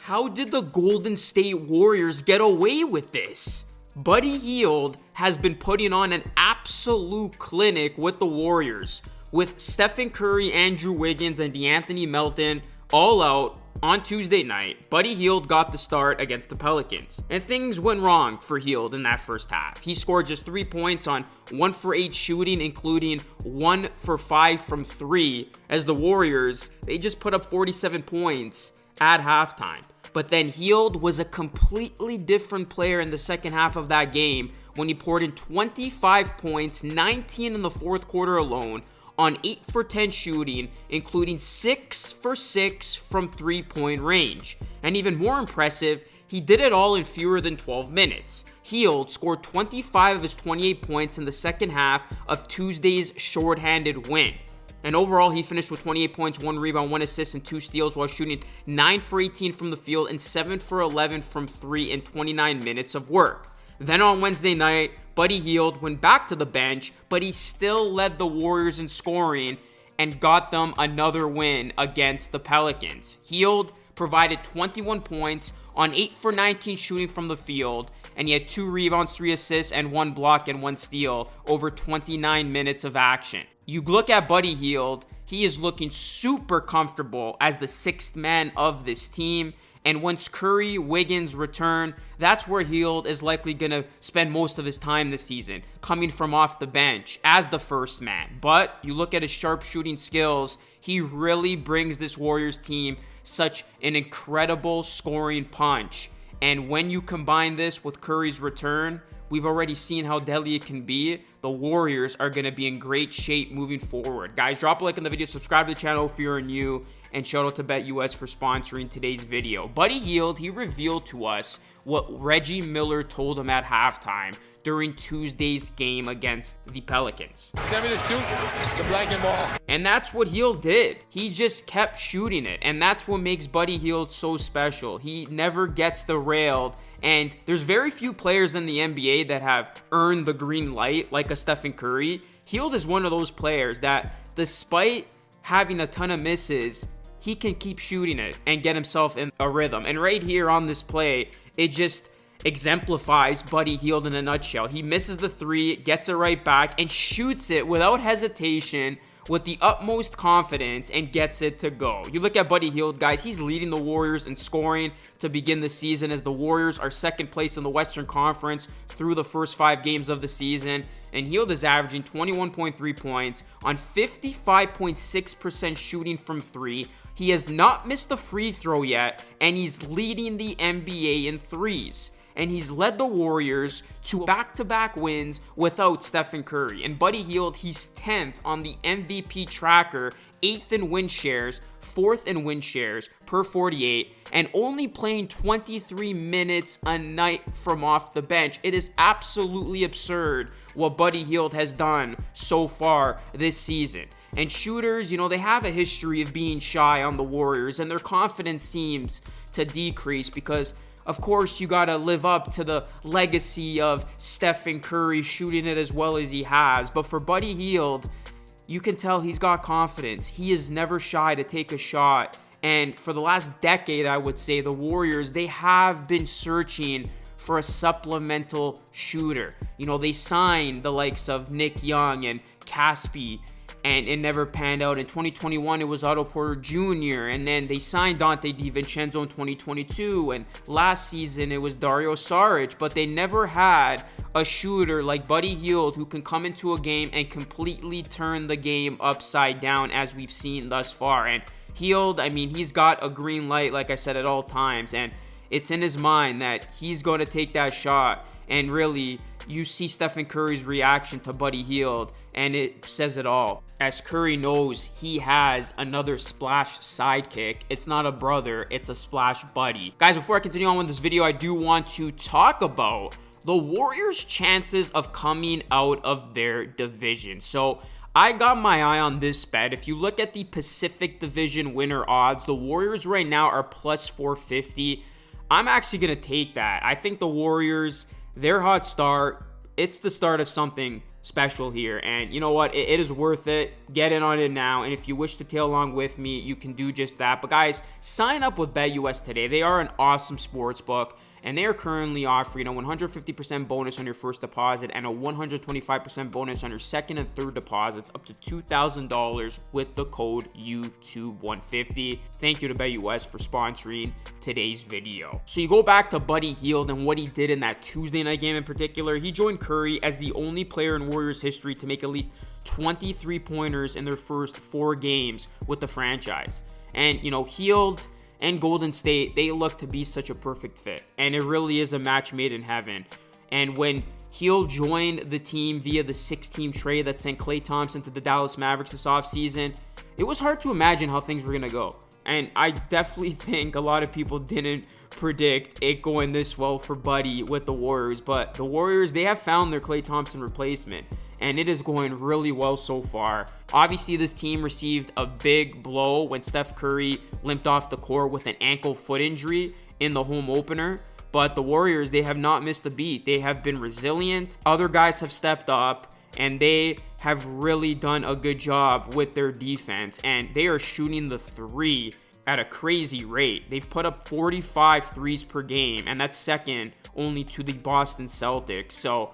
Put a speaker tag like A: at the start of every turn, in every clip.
A: How did the Golden State Warriors get away with this? Buddy Hield has been putting on an absolute clinic with the Warriors, with Stephen Curry, Andrew Wiggins, and DeAnthony Melton all out. On Tuesday night, Buddy Hield got the start against the Pelicans, and things went wrong for Hield in that first half. He scored just 3 points on 1 for 8 shooting, including 1 for 5 from 3, as the Warriors, they just put up 47 points at halftime. But then Hield was a completely different player in the second half of that game when he poured in 25 points, 19 in the fourth quarter alone, on 8 for 10 shooting, including 6 for 6 from 3-point range. And even more impressive, he did it all in fewer than 12 minutes. Hield scored 25 of his 28 points in the second half of Tuesday's shorthanded win. And overall, he finished with 28 points, 1 rebound, 1 assist, and 2 steals while shooting 9 for 18 from the field and 7 for 11 from 3 in 29 minutes of work. Then on Wednesday night, Buddy Hield went back to the bench, but he still led the Warriors in scoring and got them another win against the Pelicans. Hield provided 21 points on 8 for 19 shooting from the field, and he had 2 rebounds, 3 assists, and 1 block and 1 steal over 29 minutes of action. You look at Buddy Hield, he is looking super comfortable as the 6th man of this team. And once Curry, Wiggins return, that's where Hield is likely going to spend most of his time this season, coming from off the bench as the first man. But you look at his sharp shooting skills, he really brings this Warriors team such an incredible scoring punch. And when you combine this with Curry's return, we've already seen how deadly it can be. The Warriors are going to be in great shape moving forward. Guys, drop a like on the video, subscribe to the channel if you're new, and shout out to BetUS for sponsoring today's video. Buddy Hield, he revealed to us what Reggie Miller told him at halftime during Tuesday's game against the Pelicans.
B: Send me the shoot, the blanket ball.
A: And that's what Hield did. He just kept shooting it, and that's what makes Buddy Hield so special. He never gets derailed, and there's very few players in the NBA that have earned the green light like a Stephen Curry. Hield is one of those players that, despite having a ton of misses, he can keep shooting it and get himself in a rhythm. And right here on this play, it just exemplifies Buddy Hield in a nutshell. He misses the 3, gets it right back, and shoots it without hesitation with the utmost confidence and gets it to go. You look at Buddy Hield, guys, he's leading the Warriors in scoring to begin the season as the Warriors are second place in the Western Conference through the first 5 games of the season. And Hield is averaging 21.3 points on 55.6% shooting from 3. He has not missed a free throw yet, and he's leading the NBA in threes. And he's led the Warriors to back-to-back wins without Stephen Curry. And Buddy Hield, he's 10th on the MVP tracker, 8th in win shares, 4th in win shares per 48, and only playing 23 minutes a night from off the bench. It is absolutely absurd what Buddy Hield has done so far this season. And shooters, you know, they have a history of being shy on the Warriors, and their confidence seems to decrease because, of course, you got to live up to the legacy of Stephen Curry shooting it as well as he has. But for Buddy Hield, you can tell he's got confidence. He is never shy to take a shot. And for the last decade, I would say, the Warriors, they have been searching for a supplemental shooter. You know, they signed the likes of Nick Young and Caspi, and it never panned out. In 2021, it was Otto Porter Jr., and then they signed Dante DiVincenzo in 2022, and last season it was Dario Saric, but they never had a shooter like Buddy Hield who can come into a game and completely turn the game upside down as we've seen thus far. And Hield, I mean, he's got a green light, like I said, at all times, and it's in his mind that he's going to take that shot. And really, you see Stephen Curry's reaction to Buddy Hield, and it says it all. As Curry knows, he has another splash sidekick. It's not a brother, it's a splash buddy. Guys, before I continue on with this video, I do want to talk about the Warriors' chances of coming out of their division. So I got my eye on this bet. If you look at the Pacific Division winner odds, the Warriors right now are plus 450. I'm actually going to take that. I think the Warriors, their hot start, it's the start of something special here. And you know what? It is worth it. Get in on it now. And if you wish to tail along with me, you can do just that. But guys, sign up with BetUS today. They are an awesome sports book, and they are currently offering a 150% bonus on your first deposit and a 125% bonus on your second and third deposits up to $2,000 with the code YouTube150. Thank you to BetUS for sponsoring today's video. So you go back to Buddy Hield and what he did in that Tuesday night game in particular. He joined Curry as the only player in Warriors history to make at least 23 pointers in their first 4 games with the franchise. And, you know, Hield and Golden State, they look to be such a perfect fit. And it really is a match made in heaven. And when Hield joined the team via the 6-team trade that sent Klay Thompson to the Dallas Mavericks this offseason, it was hard to imagine how things were going to go. And I definitely think a lot of people didn't predict it going this well for Buddy with the Warriors. But the Warriors, they have found their Klay Thompson replacement, and it is going really well so far. Obviously, this team received a big blow when Steph Curry limped off the court with an ankle foot injury in the home opener. But the Warriors, they have not missed a beat. They have been resilient. Other guys have stepped up, and they have really done a good job with their defense. And they are shooting the three at a crazy rate. They've put up 45 threes per game, and that's second only to the Boston Celtics. So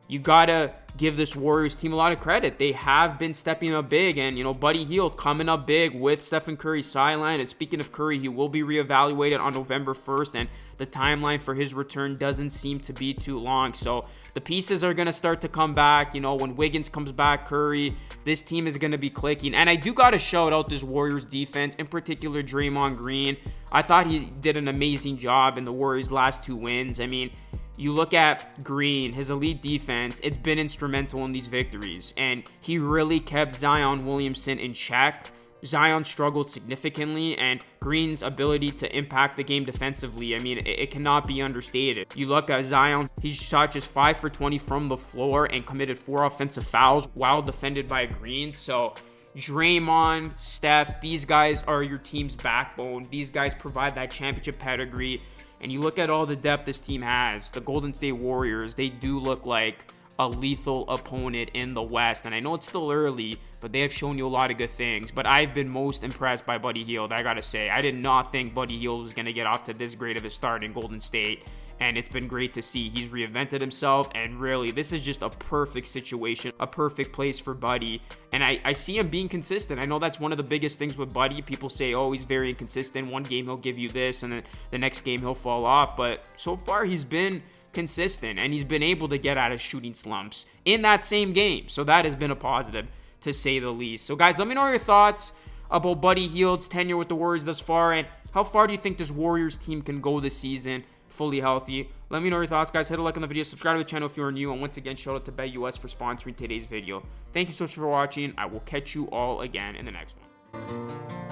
A: you gotta give this Warriors team a lot of credit. They have been stepping up big, and, you know, Buddy Hield coming up big with Stephen Curry's sideline. And speaking of Curry, he will be reevaluated on November 1st, and the timeline for his return doesn't seem to be too long. So the pieces are going to start to come back. You know, when Wiggins comes back, Curry, this team is going to be clicking. And I do got to shout out this Warriors defense, in particular Draymond Green. I thought he did an amazing job in the Warriors' last 2 wins. I mean, you look at Green, his elite defense, it's been instrumental in these victories. And he really kept Zion Williamson in check. Zion struggled significantly, and Green's ability to impact the game defensively, I mean, it cannot be understated. You look at Zion, he shot just 5 for 20 from the floor and committed 4 offensive fouls while defended by Green. So Draymond, Steph, these guys are your team's backbone. These guys provide that championship pedigree. And you look at all the depth this team has. The Golden State Warriors, they do look like a lethal opponent in the West. And I know it's still early, but they have shown you a lot of good things. But I've been most impressed by Buddy Hield, I gotta say. I did not think Buddy Hield was gonna get off to this great of a start in Golden State. And it's been great to see. He's reinvented himself, and really, this is just a perfect situation, a perfect place for Buddy. And I see him being consistent. I know that's one of the biggest things with Buddy. People say, oh, he's very inconsistent. One game he'll give you this, and then the next game he'll fall off. But so far, he's been consistent, and he's been able to get out of shooting slumps in that same game. So that has been a positive, to say the least. So guys, let me know your thoughts about Buddy Hield's tenure with the Warriors thus far, and how far do you think this Warriors team can go this season fully healthy? Let me know your thoughts, guys. Hit a like on the video, subscribe to the channel if you're new, and once again, shout out to BetUS for sponsoring today's video. Thank you so much for watching. I will catch you all again in the next one.